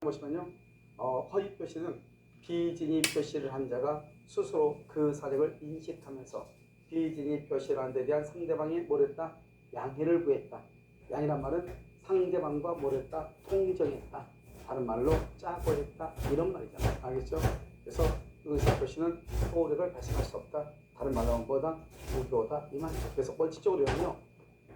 보시면요, 허위 표시는 비진위 표시를 한 자가 스스로 그 사정을 인식하면서 비진위 표시를 한 데 대한 상대방이 뭐랬다? 양해를 구했다. 양이란 말은 상대방과 뭐랬다? 통정했다. 다른 말로 짜고 했다. 이런 말이잖아요. 알겠죠? 그래서 의사 표시는 효력을 발생할 수 없다. 다른 말로 하면 뭐다? 무효다. 이 말이죠. 그래서 원칙적으로는요,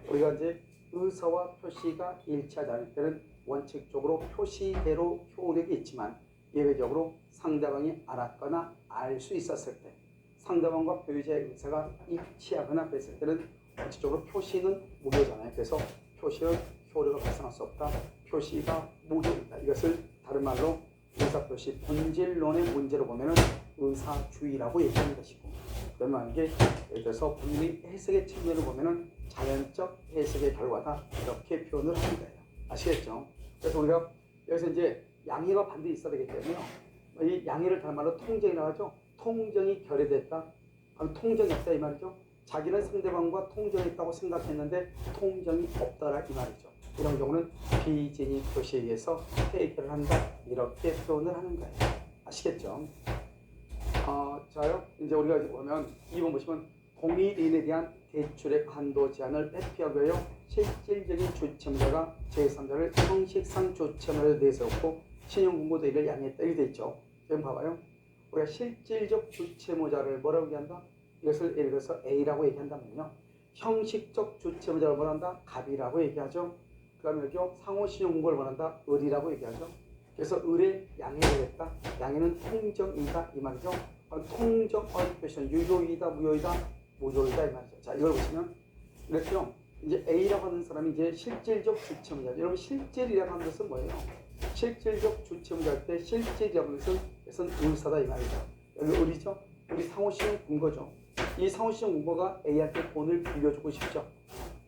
우리가 이제 의사와 표시가 일치하지 않을 때는 원칙적으로 표시대로 효력이 있지만 예외적으로 상대방이 알았거나 알 수 있었을 때, 상대방과 표시의 의사가 일치하거나 그랬을 때는 원칙적으로 표시는 무효잖아요. 그래서 표시는 효력을 발생할 수 없다. 표시가 무효이다. 이것을 다른 말로 의사표시 본질론의 문제로 보면은 의사주의라고 얘기하는 것이고, 그러면 이게 예를 들어서 본인의 해석의 측면을 보면은 자연적 해석의 결과다, 이렇게 표현을 하는 거예요. 아시겠죠? 그래서 우리가 여기서 이제 양해가 반드시 있어야 되기 때문에요, 이 양해를 다른 말로 통정이라고 하죠. 통정이 결여됐다, 통정이 없다 이 말이죠. 자기는 상대방과 통정했다고 생각했는데 통정이 없더라 이 말이죠. 이런 경우는 비진위 표시에 의해서 해결을 한다, 이렇게 표현을 하는 거예요. 아시겠죠? 자요, 이제 우리가 보면 2번 보시면 공익인에 대한 대출의 한도 제한을 회피하고요, 실질적인 주체자가 제3자를 형식상 주체자로 내세웠고 신용공고 대리를 양해했다, 이렇게 되어 있죠. 지금 봐봐요. 우리가 실질적 주체모자를 뭐라고 얘기한다? 이것을 예를 들어서 A라고 얘기한다면요, 형식적 주체모자를 뭐란다? 갑이라고 얘기하죠. 그 다음에 여기요, 상호신용공고를 뭐란다? 을이라고 얘기하죠. 그래서 을에 양해를 했다. 양해는 통정이다 이 말이죠. 통정 어휘 표시는 유효이다, 무효이다, 무효이다 이 말이죠. 자, 이걸 보시면 이렇게요, 이제 A라고 하는 사람이 이제 실질적 주체모자. 여러분, 실질이라고 하는 것은 뭐예요? 실질적 주체모자 할 때 실질이라고 하는 것은 의사다 이 말이죠. 여기 을이죠. 우리 상호신용 공고죠. 이 상호신용 공고가 A한테 돈을 빌려주고 싶죠.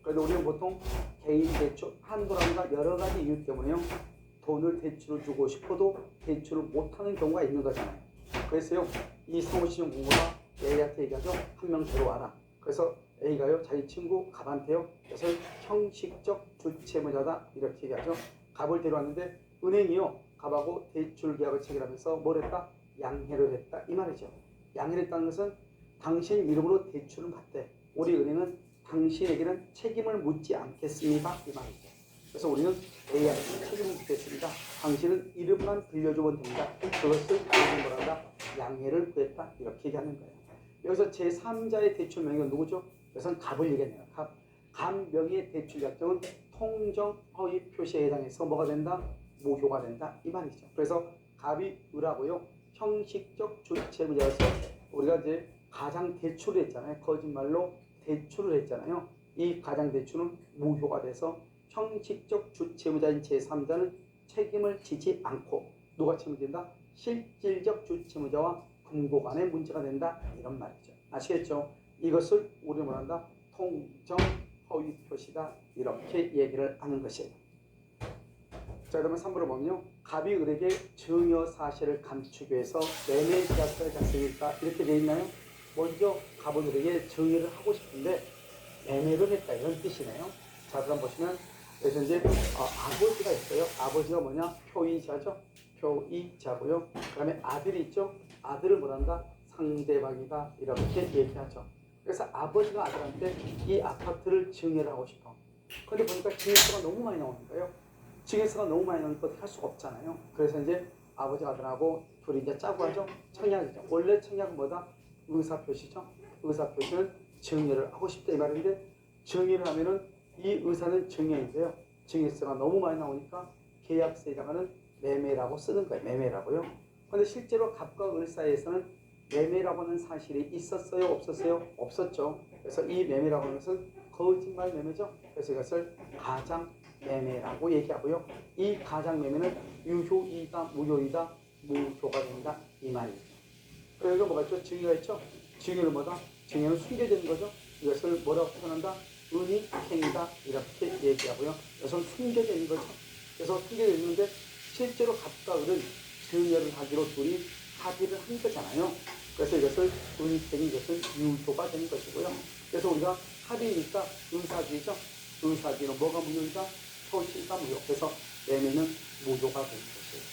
그래도 우리는 보통 개인 대출, 한도란가 여러 가지 이유 때문에요, 돈을 대출을 주고 싶어도 대출을 못하는 경우가 있는 거잖아요. 그래서요, 이 상호신용 공고가 A한테 얘기하죠. 한 명 데려와라. 그래서 A가요, 자기 친구 갑한테요, 그래서 형식적 주체모자다 이렇게 얘기하죠. 갑을 데려왔는데 은행이요, 갑하고 대출 계약을 체결하면서 뭘 했다? 양해를 했다 이 말이죠. 양해를 했다는 것은 당신 이름으로 대출을 받되 우리 은행은 당신에게는 책임을 묻지 않겠습니다 이 말이죠. 그래서 우리는 A한테 책임을 묻겠습니다. 당신은 이름만 빌려주면 됩니다. 그것을 우리는 뭐란다? 양해를 구했다, 이렇게 얘기하는 거예요. 여기서 제3자의 대출 명의가 누구죠? 그것은 갑을 얘기하네요. 갑 명의의 대출 약정은 통정 허위 표시에 해당해서 뭐가 된다? 무효가 된다 이 말이죠. 그래서 갑이 을하고요, 형식적 주체모자에서 우리가 이제 가장 대출을 했잖아요. 거짓말로 대출을 했잖아요. 이 가장 대출은 무효가 돼서 형식적 주체모자인 제3자는 책임을 지지 않고 누가 책임진다? 실질적 주체모자와 금고 간의 문제가 된다, 이런 말이죠. 아시겠죠? 이것을 우리는 뭐란다? 통정 허위 표시다, 이렇게 얘기를 하는 것이에요. 자, 그러면 3번을 보면요, 갑이 을에게 증여 사실을 감추기 위해서 매매 계약서를 작성했다, 이렇게 되어 있나요? 먼저 갑은 을에게 증여를 하고 싶은데 매매를 했다, 이런 뜻이네요. 자, 그럼 보시면 여기서 이제 아버지가 있어요. 아버지가 뭐냐? 표의자죠. 표의자고요. 그 다음에 아들이 있죠. 아들을 뭐란다? 상대방이다, 이렇게 얘기하죠. 그래서 아버지가 아들한테 이 아파트를 증여를 하고 싶어. 근데 보니까 증여세가 너무 많이 나오는 거예요. 증여세가 너무 많이 나오니까 어떻게 할 수가 없잖아요. 그래서 이제 아버지가 아들하고 둘이 이제 짜고 하죠. 청약이죠. 원래 청약은 뭐다? 의사표시죠. 의사표시는 증여를 하고 싶다 이 말인데, 증여를 하면은 이 의사는 증여인데요, 증여세가 너무 많이 나오니까 계약서에 해당하는 매매라고 쓰는 거예요. 매매라고요. 근데 실제로 갑과 을 사이에서는 매매라고 하는 사실이 있었어요, 없었어요? 없었죠. 그래서 이 매매라고 하는 것은 거짓말 매매죠. 그래서 이것을 가장 매매라고 얘기하고요. 이 가장 매매는 유효이다, 무효이다, 무효가 된다 이 말이죠. 그리고 뭐가 있죠? 증여가 있죠. 증여는 뭐다? 증여는 숨겨지는 거죠. 이것을 뭐라고 표현한다? 은닉행위다, 이렇게 얘기하고요. 이것은 숨겨져 있는 거죠. 그래서 숨겨져 있는데 실제로 갑과 을은 증여를 하기로 둘이 합의를 한 거잖아요. 그래서 이것을 은닉행위, 이것은 유효가 되는 것이고요. 그래서 우리가 합의니까 의사주의죠. 의사주의는 뭐가 무효이다? 표시가 무효. 그래서 매매는 무효가 되는 것이에요.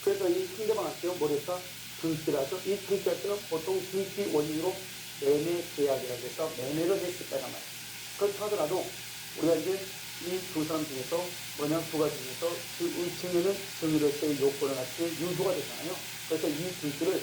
그래서 이 상대방한테 뭐랬다? 등기라죠. 이 등기할때는 보통 등기 원인으로 매매 계약이라고 해서 매매를 했을 때란 말이에요. 그렇다 하더라도 우리가 이제 이 두 사람 중에서 뭐냐 두 가지 중에서 그 증여는 증여로서의 요건을 갖추면 유효가 되잖아요. 그래서 이 등기를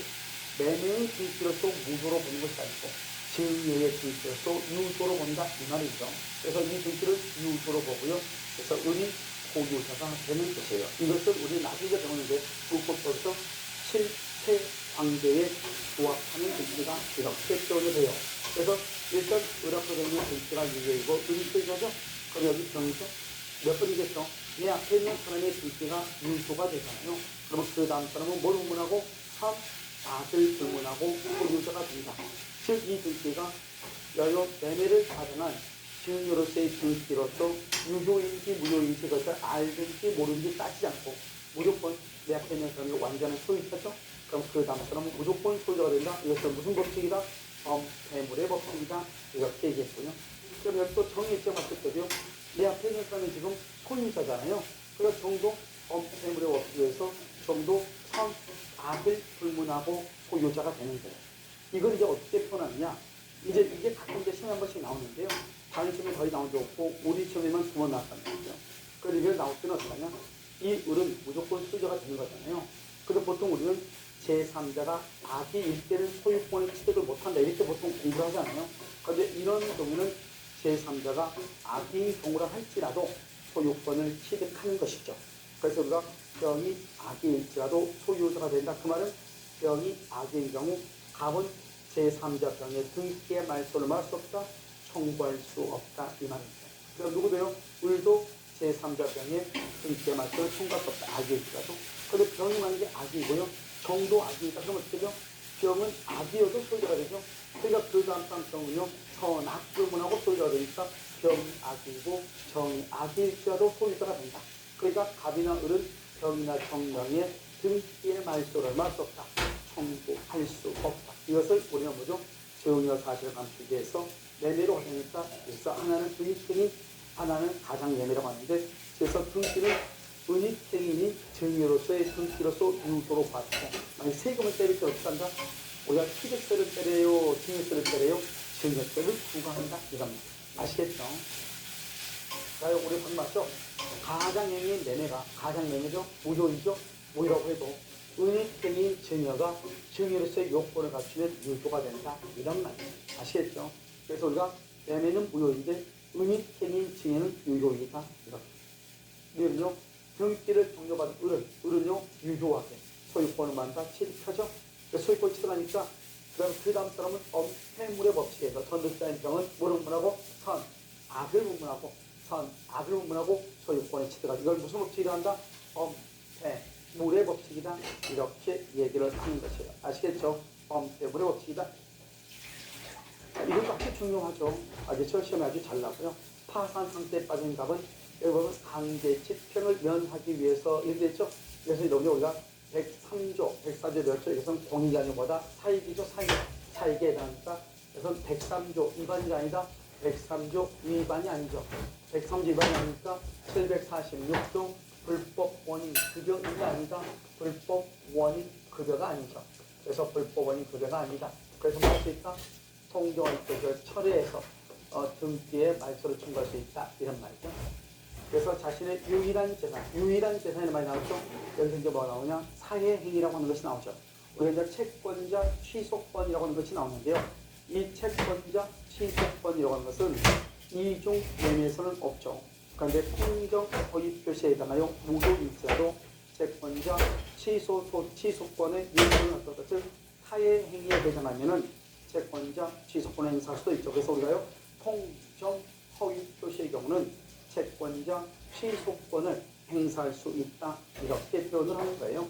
매매의 등기로서 무효로 보는 것이 아니고 증여의 등기로서 유효로 본다 이 말이죠. 그래서 이 등기를 유효로 보고요. 그래서 은이 소유자가 되는 것이에요. 이것을 우리 나중에 배우는데 불법법에서 실체 관계에 부합하는 등기가 이렇게 표현이 돼요. 그래서 일단 의뢰로 되는 등기가 유효이고 은이 소유자죠. 그럼 여기 병이죠. 몇 번이겠죠? 내 앞에 있는 사람의 등기가 유효가 되잖아요. 그러면 그 다음 사람은 뭘 의문하고 3. 아들 불문하고 소유자가 된다. 즉 이 등기가 여러 매매를 가정한 증여로서의 등기로서 유효인지 무효인지 그것을 알든지 모르는지 따지지 않고 무조건 내 앞에 있는 사람이 완전한 소유자죠. 그럼 그 다음 사람은 무조건 소유자가 된다. 이것은 무슨 법칙이다? 대물의 법칙이다. 이렇게 얘기했고요. 그럼 여기 또 정의점 봤을 때도요. 내 앞에 있는 사람이 지금 소유자잖아요. 그래서 정도 대물의 법칙에서 정도 아들 불문하고 소유자가 되는 거예요. 이걸 이제 어떻게 표현하느냐? 이제 이게 가끔 이제 시험에 한 번씩 나오는데요. 다른 시험에 거의 나온 적 없고 우리 시험에만 2번 나왔단 말이죠. 그래서 이걸 나올 때는 어떻게 하냐? 이 을은 무조건 소유자가 되는 거잖아요. 근데 보통 우리는 제3자가 악의일 때는 소유권을 취득을 못한다 이렇게 보통 공부를 하잖아요. 그런데 이런 경우는 제3자가 악의인 경우라 할지라도 소유권을 취득하는 것이죠. 그래서 우리가 병이 악의일지라도 소유자가 된다. 그 말은 병이 악의인 경우 갑은 제3자 병의 등기의 말소를 말할 수 없다. 청구할 수 없다. 이 말입니다. 그럼 누구도요? 을도 제3자 병의 등기의 말소를 청구할 수 없다. 악의일지라도. 그런데 병이 만약에 악이고요. 정도 악이니까 그러면 어떻게 되죠? 병은 악이어도 소유자가 되죠. 그러니까 그 다음 병은요. 선악 불문하고 소유자가 되니까 병이 악이고 정이 악일지라도 소유자가 된다. 그러니까 갑이나 을은 병이나 정명의 등기의 말소를 말할 수 없다. 청구할 수 없다. 이것을 우리가 뭐죠? 증여 사실을 감추기 위해서 매매로 하니까 그래서 하나는 은닉행위, 하나는 가장매매라고 하는데 그래서 등기는 은닉행위니 증여로서의 등기로서 유도로 받고 만약 세금을 때릴 때 어떻게 한다? 우리가 취득세를 때려요? 증여세를 때려요? 증여세를 부과한다. 이겁니다. 아시겠죠? 자, 우리 방금 봤죠? 가장행위 매매가 가장매매죠? 무효이죠? 무효라고 해도 은닉행위 증여가 증여로서의 요건을 갖추면 유효가 된다. 이런 말이에요. 아시겠죠? 그래서 우리가 매매는 무효인데 은닉행위 증여는 유효이다. 이렇게. 이는요 등기를 종료받은 을은요 유효하게 소유권을 만다 취득하죠. 소유권 취득하니까 그 다음 사람은 엄폐물의 법칙에서 전득자인 병은 뭐를 분문하고 악을 분문하고 악을 분문하고 소유권을 취득하죠. 이걸 무슨 법칙이라 한다? 엄폐물의 법칙이다. 이렇게 얘기를 하는 것이에요. 아시겠죠? 엄폐물의 법칙이다. 이것도 아주 중요하죠. 아주 시험에 아주 잘 나고요. 파산 상태에 빠진 갑은 여러분 강제 집행을 면하기 위해서 이렇게 됐죠. 그래서 이런 우리가 103조, 104조 몇 조, 이것은 공익이 아니보다 사익이죠. 사익에 해당하니까 그래서 103조 위반이 아니다. 103조 위반이 아니죠. 103조 위반이 아니니까 746조 불법 원인 급여이 아니다. 불법 원인 급여가 아니죠. 그래서 불법 원인 급여가 아니다. 그래서 뭐 할 수 있다? 통정할 때 철회해서 등기에 말소를 청구할 수 있다. 이런 말이죠. 그래서 자신의 유일한 재산이 많이 나오죠. 여기서 이제 뭐가 나오냐? 사회행위라고 하는 것이 나오죠. 우리가 이제 채권자 취소권이라고 하는 것이 나오는데요. 이 채권자 취소권이라고 하는 것은 이중 매매에서는 없죠. 그런데 공정 허위 표시에 해당하여 무효일지라도 채권자 취소권의 유효는 어떤 것을 사회행위에 해당하면은 채권자 취소권을 행사할 수도 있죠. 그래서 우리가요 공정 허위 표시의 경우는 채권자 취소권을 행사할 수 있다. 이렇게 표현을 하는 거예요.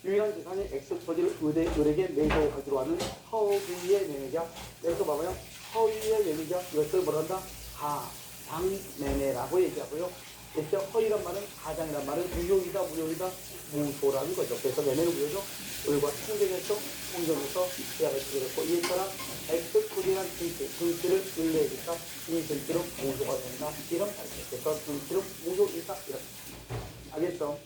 유일한 재산이 X토지를 을에게 매도하기로 하는 허위의 매매계약. 여기서 봐봐요. 허위의 매매계약 이것을 뭐라 한다? 가장매매라고 얘기하고요. 이때 허위란 말은 가장이란 말은 무효이다 무효이다 무효라는 거죠. 그래서 매매는 무효죠. 을과 통정했죠. 통정에서 계약을 쓰게 됐고 이에 따라 X토지란 등기를 을내니까 이 등기로 무효가 된다. 이런 말이죠. 그래서 등기로 무효이다. 이렇게. 알겠죠?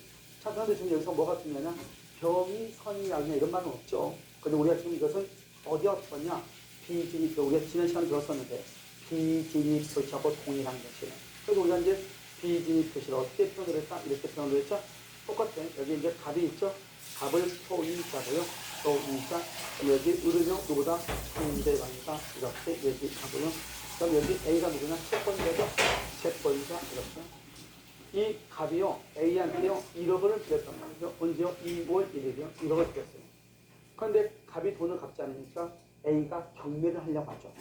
자, 그런데 지금 여기서 뭐가 중요하냐? 병이 선이 약이냐 이런 말은 없죠. 근데 우리가 지금 이것은 어디가 붙었냐? 비진입표. 우리가 지난 시간에 배웠었는데 비진입표시하고 동일한 것이에요. 그래서 우리가 이제 비진입표시를 어떻게 표현을 했다? 이렇게 표현을 했죠. 똑같아. 여기 이제 갑이 있죠. 갑을 소이자고요. 소이자. 여기 을은요 누구다? 상대방이다. 이렇게 얘기하고요. 그럼 여기 A가 누구냐? 채권자죠. 채권자 이렇게. 이 갑이요 A한테요 1억을 드렸단 말이죠. 언제요? 2월 1일이요. 1억을 드렸어요. 그런데 갑이 돈을 갚지 않으니까 A가 경매를 하려고 하죠.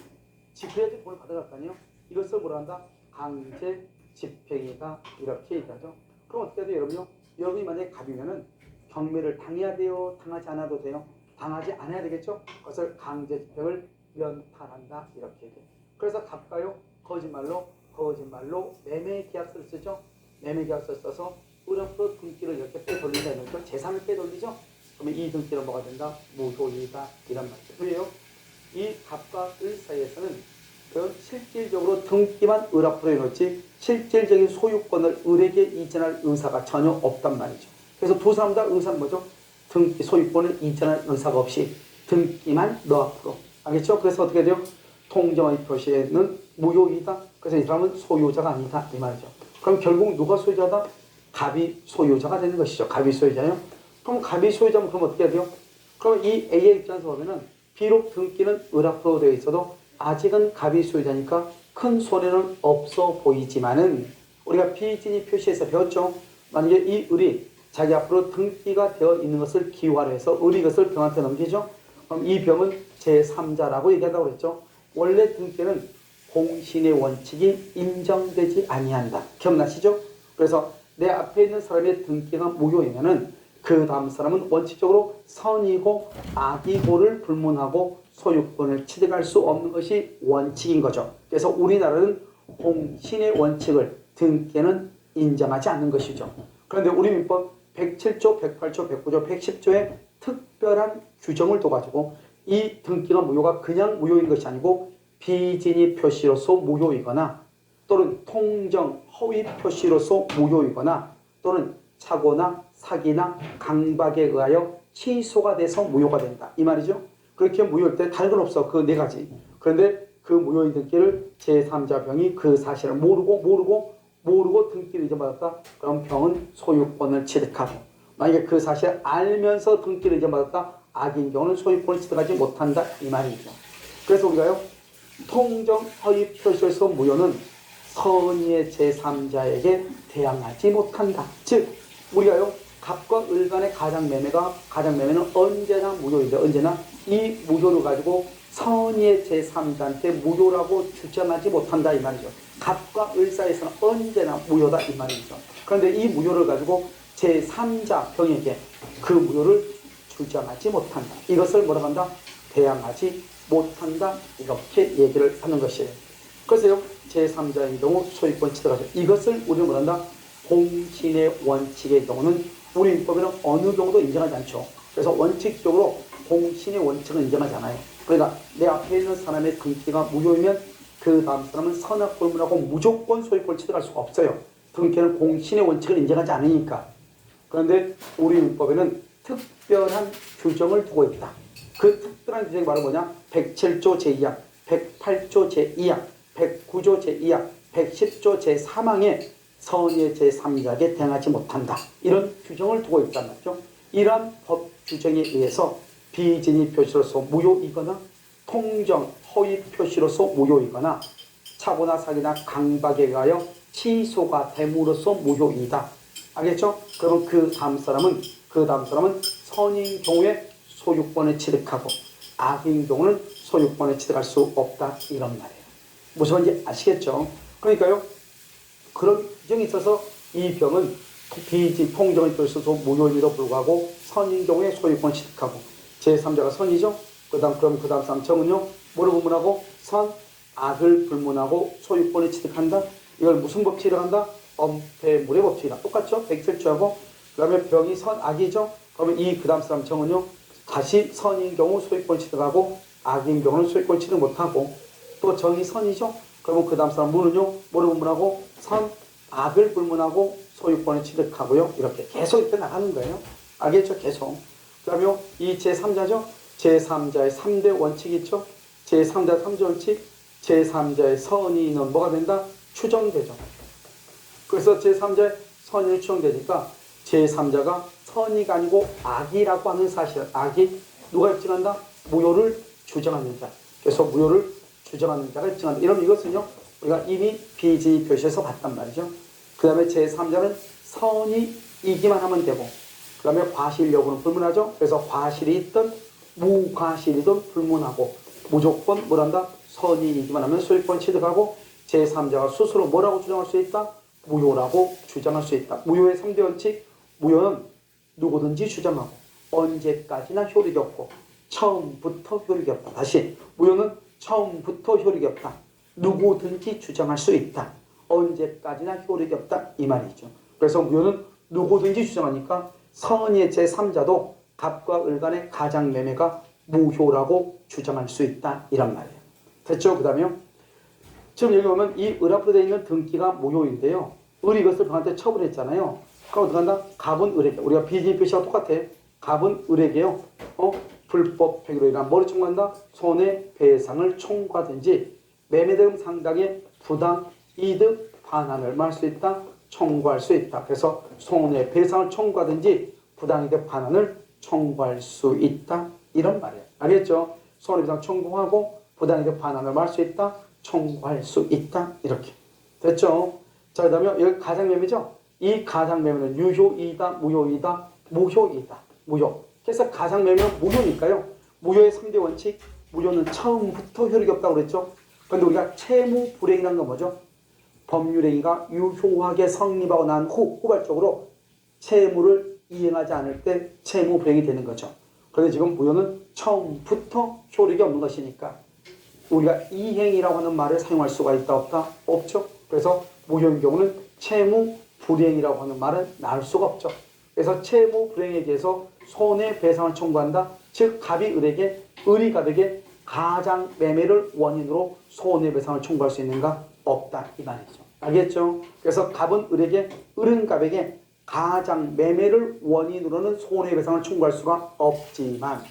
집행해야지 돈을 받아갈 거 아니에요. 이것을 뭐라 한다? 강제 집행이다. 이렇게 얘기하죠. 그럼 어떻게 돼요 여러분요? 여러분이 만약에 갑이면은 경매를 당해야 돼요? 당하지 않아도 돼요? 당하지 않아야 되겠죠? 그것을 강제 집행을 면탈한다. 이렇게 돼요. 그래서 갑가요 거짓말로 매매 계약서를 쓰죠. 매매 계약서를 써서 을앞으로 등기를 이렇게 빼돌린다. 이런 걸 재산을 빼돌리죠. 그러면 이 등기는 뭐가 된다? 무효이다. 이런 말이죠. 왜요? 이 갑과 을 사이에서는 그 실질적으로 등기만 을 앞으로 해놓지 실질적인 소유권을 을에게 이전할 의사가 전혀 없단 말이죠. 그래서 두 사람 다 의사는 뭐죠? 등기 소유권을 이전할 의사가 없이 등기만 너 앞으로. 알겠죠? 그래서 어떻게 돼요? 통정의 표시에는 무효이다. 그래서 이 사람은 소유자가 아니다. 이 말이죠. 그럼 결국 누가 소유자다? 갑이 소유자가 되는 것이죠. 갑이 소유자예요. 그럼 갑이 소유자면 그럼 어떻게 해야 돼요? 그럼 이 A의 입장에서 보면은 비록 등기는 을 앞으로 되어 있어도 아직은 갑이 소유자니까 큰 손해는 없어 보이지만은 우리가 비진입 표시에서 배웠죠. 만약에 이 을이 자기 앞으로 등기가 되어 있는 것을 기화로 해서 을이 이것을 병한테 넘기죠. 그럼 이 병은 제3자라고 얘기한다고 그랬죠. 원래 등기는 공신의 원칙이 인정되지 아니한다. 기억나시죠? 그래서 내 앞에 있는 사람의 등기가 무효이면은 그 다음 사람은 원칙적으로 선이고 악이고를 불문하고 소유권을 취득할 수 없는 것이 원칙인 거죠. 그래서 우리나라는 공신의 원칙을 등기에는 인정하지 않는 것이죠. 그런데 우리 민법 107조, 108조, 109조, 110조에 특별한 규정을 둬가지고 이 등기가 무효가 그냥 무효인 것이 아니고 비진입 표시로서 무효이거나 또는 통정 허위 표시로서 무효이거나 또는 착오나 사기나 강박에 의하여 취소가 돼서 무효가 된다. 이 말이죠. 그렇게 무효일 때 다른 건 없어. 그 네 가지. 그런데 그 무효인 등기를 제3자 병이 그 사실을 모르고 등기를 잊어버렸다. 그럼 병은 소유권을 취득하고 만약에 그 사실을 알면서 등기를 잊어버렸다. 악인 경우는 소유권을 취득하지 못한다. 이 말이죠. 그래서 우리가요. 통정 허위 표시에서 무효는 선의의 제3자에게 대항하지 못한다. 즉 우리가요 갑과 을 간의 가장매매는 언제나 무효인데 언제나 이 무효를 가지고 선의의 제3자한테 무효라고 주장하지 못한다 이 말이죠. 갑과 을 사이에서는 언제나 무효다 이 말이죠. 그런데 이 무효를 가지고 제3자 병에게 그 무효를 주장하지 못한다. 이것을 뭐라고 한다? 대항하지 못한다. 이렇게 얘기를 하는 것이에요. 그래서요 제3자의 경우 소유권 취득하죠. 이것을 우리는 뭐란다? 공신의 원칙의 경우는 우리 민법에는 어느 경우도 인정하지 않죠. 그래서 원칙적으로 공신의 원칙은 인정하지 않아요. 그러니까 내 앞에 있는 사람의 등기가 무효이면 그 다음 사람은 선악불문하고 무조건 소유권을 취득할 수가 없어요. 등기는 공신의 원칙을 인정하지 않으니까. 그런데 우리 민법에는 특별한 규정을 두고 있다. 그 특별한 규정이 바로 뭐냐? 107조 제2항, 108조 제2항, 109조 제2항, 110조 제3항에 선의의 제3자에게 대항하지 못한다. 이런 규정을 두고 있단 말이죠. 이러한 법 규정에 의해서 비진입 표시로서 무효이거나 통정 허위 표시로서 무효이거나 착오나 사기나 강박에 의하여 취소가 됨으로써 무효이다. 알겠죠? 그러면 그 다음 사람은 선인 경우에 소유권을 취득하고 악인 경우는 소유권을 취득할 수 없다. 이런 말이에요. 무슨 말인지 아시겠죠? 그러니까요. 그런 규정이 있어서 이 병은 통정의 표시로서 무효임에도 불구하고 선인 경우에 소유권 취득하고 제3자가 선이죠. 그 다음 사람 정은요. 뭐를 불문하고 선, 악을 불문하고 소유권을 취득한다. 이걸 무슨 법칙이라고 한다? 엄폐물의 법칙이다. 똑같죠? 107조하고 그 다음에 병이 선, 악이죠. 그러면 이 그 다음 사람 정은요. 다시 선인 경우 소유권 취득하고 악인 경우는 소유권 취득 못하고 또 정이 선이죠. 그러면 그 다음 사람 문은요. 뭐를 불문하고 선, 악을 불문하고 소유권을 취득하고요. 이렇게 계속 이렇게 나가는 거예요. 알겠죠? 계속. 그 다음에 이 제3자죠? 제3자의 3대 원칙이 있죠? 제3자 3대 원칙, 제3자의 선의는 뭐가 된다? 추정되죠. 그래서 제3자의 선의는 추정되니까 제3자가 선의가 아니고 악이라고 하는 사실, 악이 누가 입증한다? 무효를 주장하는 자. 그래서 무효를 주장하는 자가 입증한다. 이러면 이것은요, 우리가 이미 비진입 표시에서 봤단 말이죠. 그 다음에 제3자는 선의이기만 하면 되고, 그 다음에 과실 여부는 불문하죠. 그래서 과실이 있든 무과실이든 불문하고, 무조건 뭐란다? 선의이기만 하면 소유권 취득하고, 제3자가 스스로 뭐라고 주장할 수 있다? 무효라고 주장할 수 있다. 무효의 3대 원칙, 무효는 누구든지 주장하고 언제까지나 효력이 없고 처음부터 효력이 없다. 다시, 무효는 처음부터 효력이 없다. 누구든지 주장할 수 있다. 언제까지나 효력이 없다. 이 말이죠. 그래서 무효는 누구든지 주장하니까 선의의 제3자도 갑과 을 간의 가장매매가 무효라고 주장할 수 있다. 이란 말이에요. 됐죠? 그 다음에요. 지금 여기 보면 이 을 앞으로 되어 있는 등기가 무효인데요. 을이 이것을 병한테 처분했잖아요. 그럼 어떻게 한다? 갑은 을에게. 우리가 비진입 표시와 똑같아. 갑은 을에게요. 불법 행위로 인한 뭐를 청구한다? 손해배상을 청구하든지 매매대금 상당의 부당 이득 반환을 할 수 있다. 청구할 수 있다. 그래서 손해배상을 청구하든지 부당이득 반환을 청구할 수 있다. 이런 말이에요. 알겠죠? 손해배상 청구하고 부당이득 반환을 할 수 있다. 청구할 수 있다. 이렇게. 됐죠? 자, 그 다음에 여기 가장매매죠? 이 가장매매는 유효이다, 무효이다, 무효이다. 무효. 그래서 가장매매는 무효니까요. 무효의 3대 원칙, 무효는 처음부터 효력이 없다고 그랬죠? 그런데 우리가 채무 불이행이라는 건 뭐죠? 법률행위가 유효하게 성립하고 난 후, 후발적으로 채무를 이행하지 않을 때 채무 불이행이 되는 거죠. 그런데 지금 무효는 처음부터 효력이 없는 것이니까 우리가 이행이라고 하는 말을 사용할 수가 있다 없다? 없죠. 그래서 무효인 경우는 채무 불이행이라고 하는 말은 나올 수가 없죠. 그래서 채무 불이행에 대해서 손해배상을 청구한다. 즉 갑이 을에게, 을이 갑에게 가장매매를 원인으로 손해배상을 청구할 수 있는가? 없다. 이 말이죠. 알겠죠? 그래서 갑은 을에게, 을은 갑에게 가장매매를 원인으로는 손해배상을 청구할 수가 없지만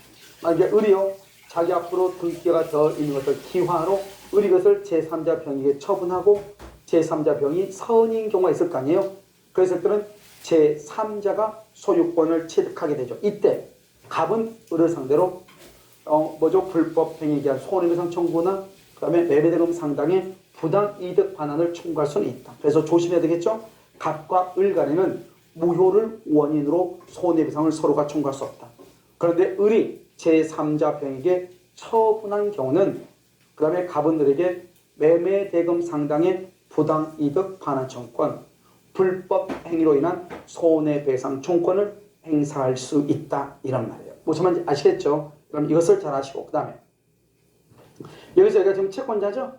만약에 을이요, 자기 앞으로 등기가 더 있는 것을 기화로 을이 것을 제3자 병에게 처분하고 제3자 병이 선인 경우가 있을 거 아니에요. 그랬을 때는 제3자가 소유권을 취득하게 되죠. 이때 갑은 을을 상대로 불법 행위에 대한 손해배상 청구나 그 다음에 매매대금 상당의 부당 이득 반환을 청구할 수는 있다. 그래서 조심해야 되겠죠. 갑과 을 간에는 무효를 원인으로 손해배상을 서로가 청구할 수 없다. 그런데 을이 제3자 병에게 처분한 경우는 그 다음에 갑은 을에게 매매대금 상당의 부당이득 반환 청구권, 불법 행위로 인한 손해배상 청구권을 행사할 수 있다. 이란 말이에요. 무슨 말인지 아시겠죠? 그럼 이것을 잘 아시고 그 다음에 여기서 여기가 지금 채권자죠?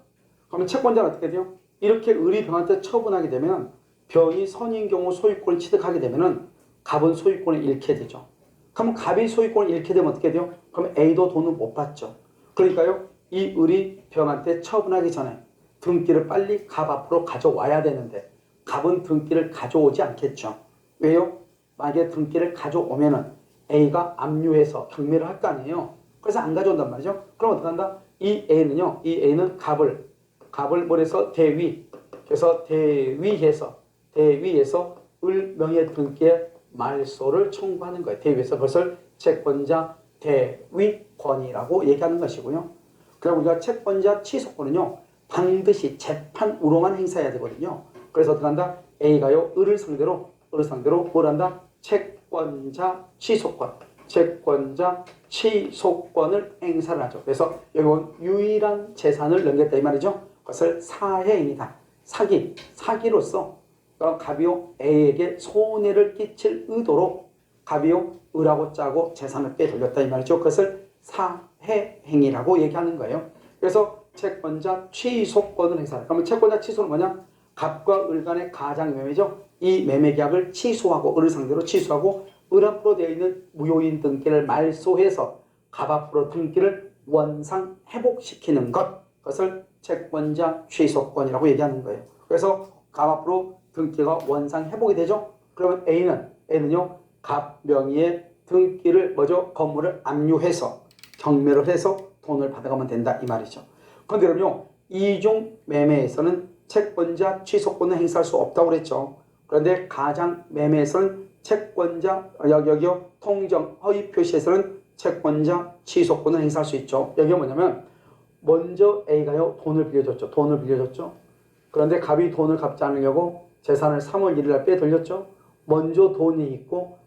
그러면 채권자는 어떻게 돼요? 이렇게 을이 병한테 처분하게 되면 병이 선인 경우 소유권을 취득하게 되면은 갑은 소유권을 잃게 되죠. 그럼 갑이 소유권을 잃게 되면 어떻게 돼요? 그럼 A도 돈을 못 받죠. 그러니까요, 이 을이 병한테 처분하기 전에 등기를 빨리 갑 앞으로 가져와야 되는데 갑은 등기를 가져오지 않겠죠. 왜요? 만약에 등기를 가져오면은 A가 압류해서 경매를 할 거 아니에요. 그래서 안 가져온단 말이죠. 그럼 어떻게 한다? 이 A는 갑을 뭐래서 그래서 대위에서 을 명의 등기에 말소를 청구하는 거예요. 대위에서 그것을 채권자 대위권이라고 얘기하는 것이고요. 그리고 우리가 채권자 취소권은요, 반드시 재판으로만 행사해야 되거든요. 그래서 어떻게 한다? A가요, 을을 상대로 뭘 한다? 채권자 취소권을 행사를 하죠. 그래서 여기 유일한 재산을 넘겼다 이 말이죠. 그것을 사해행위다. 사기로서 갑이요 A에게 손해를 끼칠 의도로 갑이요 을하고 짜고 재산을 빼돌렸다 이 말이죠. 그것을 사해행위라고 얘기하는 거예요. 그래서 채권자 취소권을 행사한다. 그러면 채권자 취소는 뭐냐? 갑과 을 간의 가장매매죠. 이 매매계약을 취소하고 을을 상대로 취소하고 을 앞으로 되어 있는 무효인 등기를 말소해서 갑 앞으로 등기를 원상 회복시키는 그것을 채권자 취소권이라고 얘기하는 거예요. 그래서 갑 앞으로 등기가 원상 회복이 되죠. 그러면 A는요 갑 명의의 등기를 뭐죠? 건물을 압류해서 경매를 해서 돈을 받아가면 된다 이 말이죠. 그런데 그럼요 이중 매매에서는 채권자 취소권을 행사할 수 없다고 그랬죠. 그런데 가장 매매에서는 채권자 여기요 통정 허위 표시에서는 채권자 취소권을 행사할 수 있죠. 여기가 뭐냐면 먼저 A가요 돈을 빌려줬죠. 돈을 빌려줬죠. 그런데 갑이 돈을 갚지 않으려고 재산을 3월 1일 날 빼돌렸죠. 먼저 돈이 있고